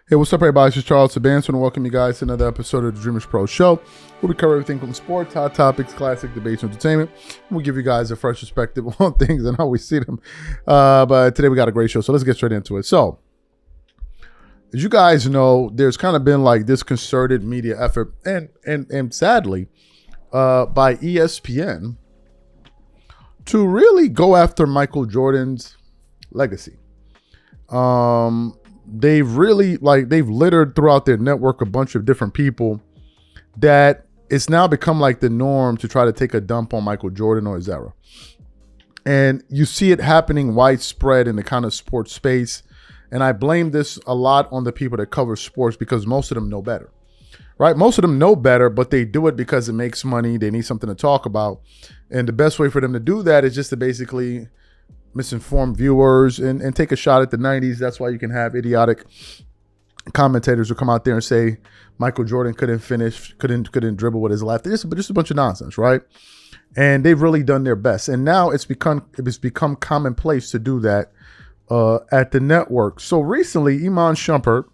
Hey, what's up, everybody? This is Charles Sabanson, and welcome you guys to another episode of the DREAMERSPRO show, where we cover everything from sports, hot topics, classic debates, and entertainment. And we give you guys a fresh perspective on things and how we see them. But today we got a great show, so let's get straight into it. So, as you guys know, there's kind of been like this concerted media effort, and sadly, by ESPN to really go after Michael Jordan's legacy. They've littered throughout their network a bunch of different people that it's now become like the norm to try to take a dump on Michael Jordan or his era. And you see it happening widespread in the kind of sports space. And I blame this a lot on the people that cover sports because most of them know better, right? Most of them know better, but they do it because it makes money. They need something to talk about. And the best way for them to do that is just to basically misinform viewers and take a shot at the 90s. That's why you can have idiotic commentators who come out there and say Michael Jordan couldn't dribble with his left. Just a bunch of nonsense, right? And they've really done their best. And now it's become commonplace to do that at the network. So recently, Iman Shumpert,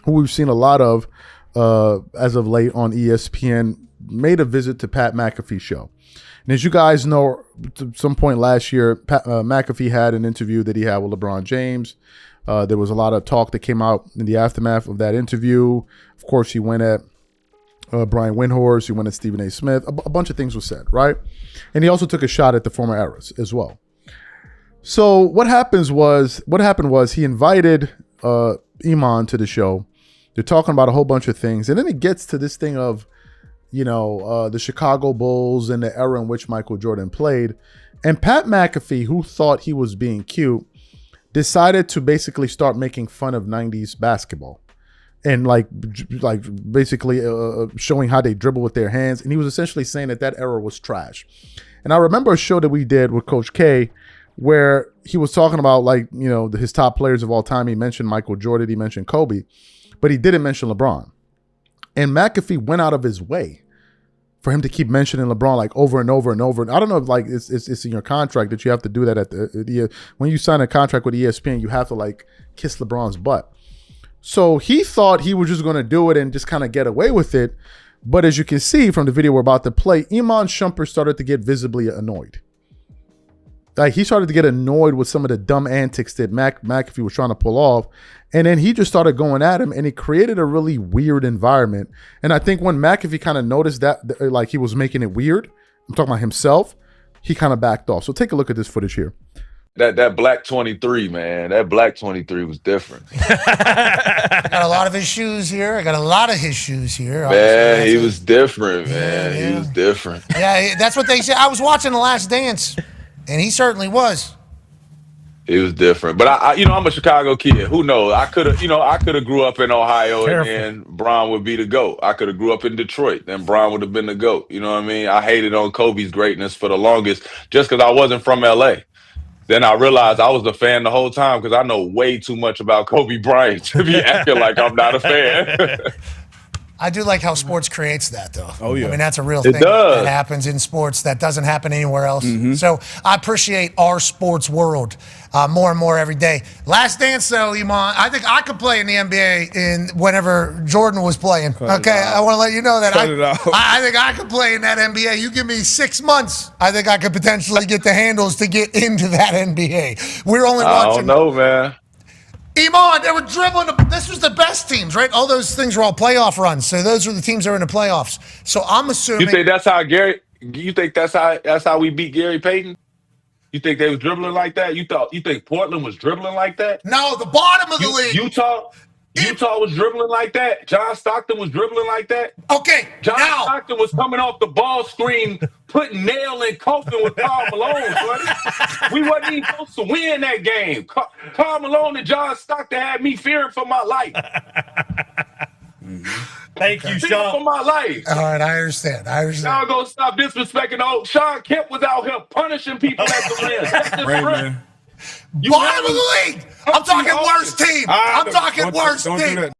who we've seen a lot of as of late on ESPN, made a visit to Pat McAfee's show. And as you guys know, at some point last year, McAfee had an interview that he had with LeBron James. There was a lot of talk that came out in the aftermath of that interview. Of course, he went at Brian Windhorst. He went at Stephen A. Smith. A bunch of things were said, right? And he also took a shot at the former eras as well. So what happened was he invited Iman to the show. They're talking about a whole bunch of things. And then it gets to this thing of, the Chicago Bulls and the era in which Michael Jordan played. And Pat McAfee, who thought he was being cute, decided to basically start making fun of 90s basketball and basically showing how they dribble with their hands. And he was essentially saying that era was trash. And I remember a show that we did with Coach K where he was talking about his top players of all time. He mentioned Michael Jordan, he mentioned Kobe, but he didn't mention LeBron. And McAfee went out of his way for him to keep mentioning LeBron over and over and over. And I don't know if it's in your contract that you have to do that at the when you sign a contract with ESPN, you have to kiss LeBron's butt. So he thought he was just going to do it and just kind of get away with it. But as you can see from the video we're about to play, Iman Shumpert started to get visibly annoyed. He started to get annoyed with some of the dumb antics that McAfee was trying to pull off. And then he just started going at him, and it created a really weird environment. And I think when McAfee kind of noticed that, he was making it weird, I'm talking about himself, he kind of backed off. So take a look at this footage here. That black 23, man, that black 23 was different. I got a lot of his shoes here. Man, he was different, man. Yeah. He was different. Yeah, that's what they said. I was watching The Last Dance, and he certainly was. He was different, but I'm a Chicago kid. Who knows? I could have grew up in Ohio, and Bron would be the GOAT. I could have grew up in Detroit, and Bron would have been the GOAT. You know what I mean? I hated on Kobe's greatness for the longest, just because I wasn't from LA. Then I realized I was a fan the whole time because I know way too much about Kobe Bryant to be acting like I'm not a fan. I do like how sports creates that, though. Oh, yeah. I mean, that's a real thing that happens in sports that doesn't happen anywhere else. Mm-hmm. So I appreciate our sports world more and more every day. Last Dance, though, Iman, I think I could play in the NBA whenever Jordan was playing. I want to let you know that I think I could play in that NBA. You give me 6 months, I think I could potentially get the handles to get into that NBA. We're only watching. I don't know, man. Iman, they were dribbling. This was the best teams, right? All those things were all playoff runs. So those were the teams that were in the playoffs. So I'm assuming. You think that's how we beat Gary Payton? You think they was dribbling like that? You think Portland was dribbling like that? No, the bottom of the league. Utah was dribbling like that. John Stockton was dribbling like that. Okay, John Stockton was coming off the ball screen, putting nail in coffin with Karl Malone, buddy. We wasn't even supposed to win that game. Karl Malone and John Stockton had me fearing for my life. Thank you, Sean. For my life. All right, I understand. Y'all gonna stop disrespecting old Sean Kemp was out here punishing people at the rim. That's the script. Bottom of the league. I'm talking worst team. I'm talking worst team.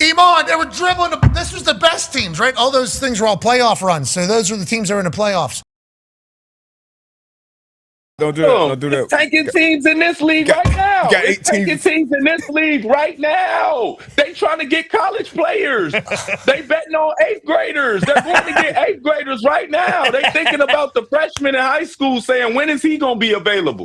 Iman, they were dribbling. This was the best teams, right? All those things were all playoff runs. So those were the teams that were in the playoffs. Don't do that. Don't do that. Tanking teams in this league right now. now. got It's 18 taking teams in this league right now. They trying to get college players. They betting on 8th graders. They're going to get 8th graders right now. They thinking about the freshmen in high school saying, when is he going to be available?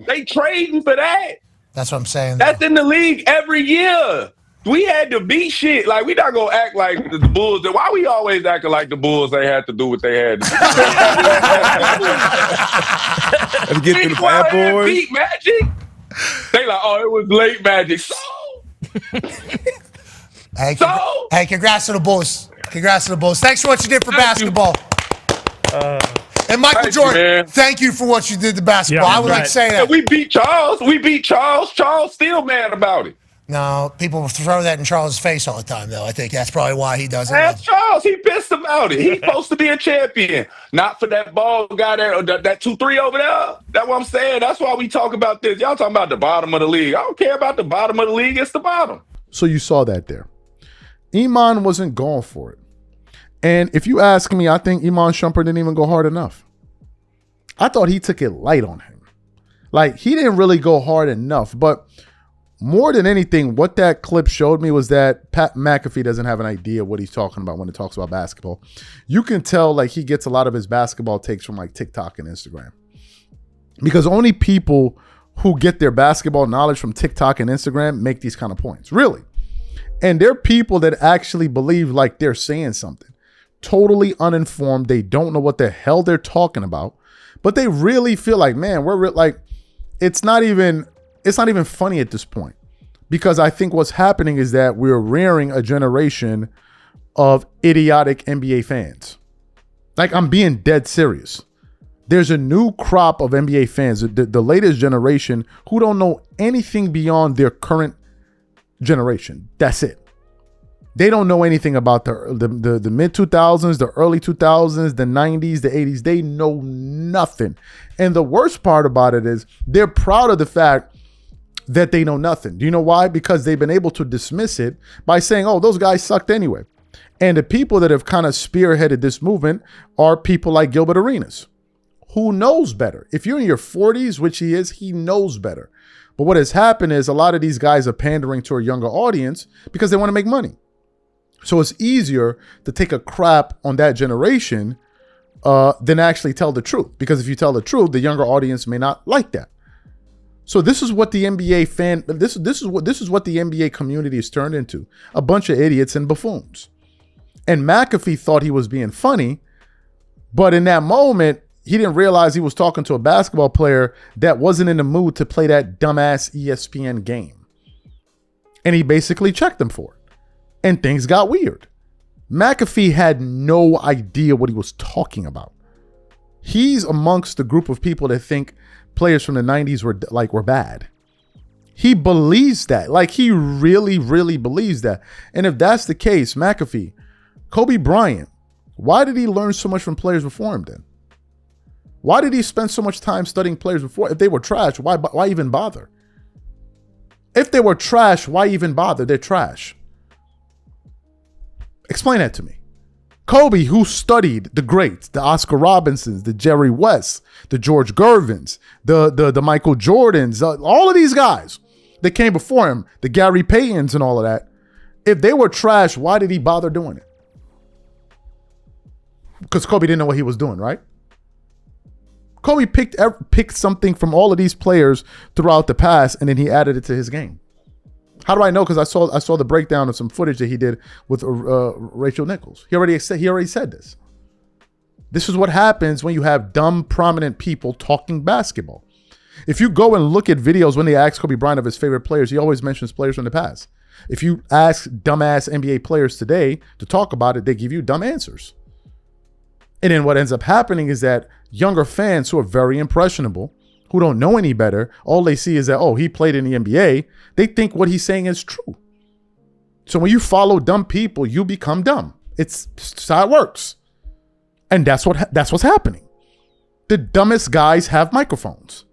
They trading for that. That's what I'm saying. That's in the league every year. We had to beat shit. Like, we not going to act like the Bulls. Why we always acting like the Bulls, they had to do what they had to do? to get through the bad boys. Beat Magic. They like, oh, it was late Magic. So? Hey, congrats to the Bulls. Congrats to the Bulls. Thanks for what you did for basketball. And Michael Jordan, thank you for what you did to basketball. I would like to say that. We beat Charles. Charles still mad about it. No, people throw that in Charles' face all the time, though. I think that's probably why he does it. Ask Charles. He pissed about it. He's supposed to be a champion. Not for that ball guy there, that 2-3 over there. That's what I'm saying. That's why we talk about this. Y'all talking about the bottom of the league. I don't care about the bottom of the league. It's the bottom. So you saw that there. Iman wasn't going for it. And if you ask me, I think Iman Shumpert didn't even go hard enough. I thought he took it light on him. Like, he didn't really go hard enough. But more than anything, what that clip showed me was that Pat McAfee doesn't have an idea what he's talking about when he talks about basketball. You can tell, like, he gets a lot of his basketball takes from, like, TikTok and Instagram. Because only people who get their basketball knowledge from TikTok and Instagram make these kind of points. Really. And they're people that actually believe like they're saying something. Totally uninformed. They don't know what the hell they're talking about. But they really feel like, man, like, it's not even funny at this point. Because I think what's happening is that we're rearing a generation of idiotic NBA fans. Like, I'm being dead serious. There's a new crop of NBA fans, the latest generation, who don't know anything beyond their current generation. That's it. They don't know anything about the mid 2000s, the early 2000s, the 90s, the 80s. They know nothing. And the worst part about it is they're proud of the fact that they know nothing. Do you know why? Because they've been able to dismiss it by saying, oh, those guys sucked anyway. And the people that have kind of spearheaded this movement are people like Gilbert Arenas, who knows better. If you're in your 40s, which he is, he knows better. But what has happened is a lot of these guys are pandering to a younger audience because they want to make money. So it's easier to take a crap on that generation than actually tell the truth. Because if you tell the truth, the younger audience may not like that. So this is what the NBA this is what the NBA community has turned into. A bunch of idiots and buffoons. And McAfee thought he was being funny, but in that moment, he didn't realize he was talking to a basketball player that wasn't in the mood to play that dumbass ESPN game. And he basically checked him for it. And things got weird. McAfee had no idea what he was talking about. He's amongst the group of people that think players from the 90s were bad. He believes that. Like, he really, really believes that. And if that's the case, McAfee, Kobe Bryant, why did he learn so much from players before him then? Why did he spend so much time studying players before? If they were trash, why even bother? If they were trash, why even bother? They're trash. Explain that to me. Kobe, who studied the greats, the Oscar Robinsons, the Jerry Wests, the George Gervins, the Michael Jordans, all of these guys that came before him, the Gary Paytons and all of that. If they were trash, why did he bother doing it? Because Kobe didn't know what he was doing, right? Kobe picked something from all of these players throughout the past, and then he added it to his game. How do I know? Because I saw the breakdown of some footage that he did with Rachel Nichols. He already said this. This is what happens when you have dumb, prominent people talking basketball. If you go and look at videos when they ask Kobe Bryant of his favorite players, he always mentions players from the past. If you ask dumbass NBA players today to talk about it, they give you dumb answers. And then what ends up happening is that younger fans who are very impressionable, who don't know any better, all they see is that, oh, he played in the NBA. They think what he's saying is true. So when you follow dumb people, you become dumb. It's how it works. And that's what's happening. The dumbest guys have microphones.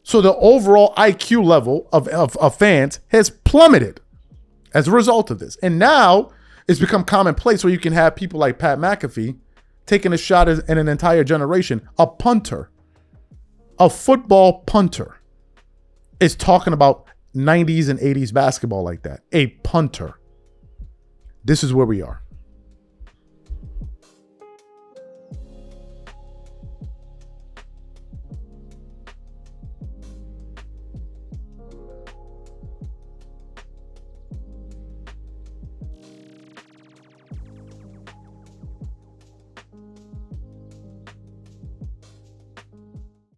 So the overall IQ level of fans has plummeted as a result of this. And now it's become commonplace where you can have people like Pat McAfee taking a shot at an entire generation, a punter, a football punter, is talking about 90s and 80s basketball like that. A punter. This is where we are.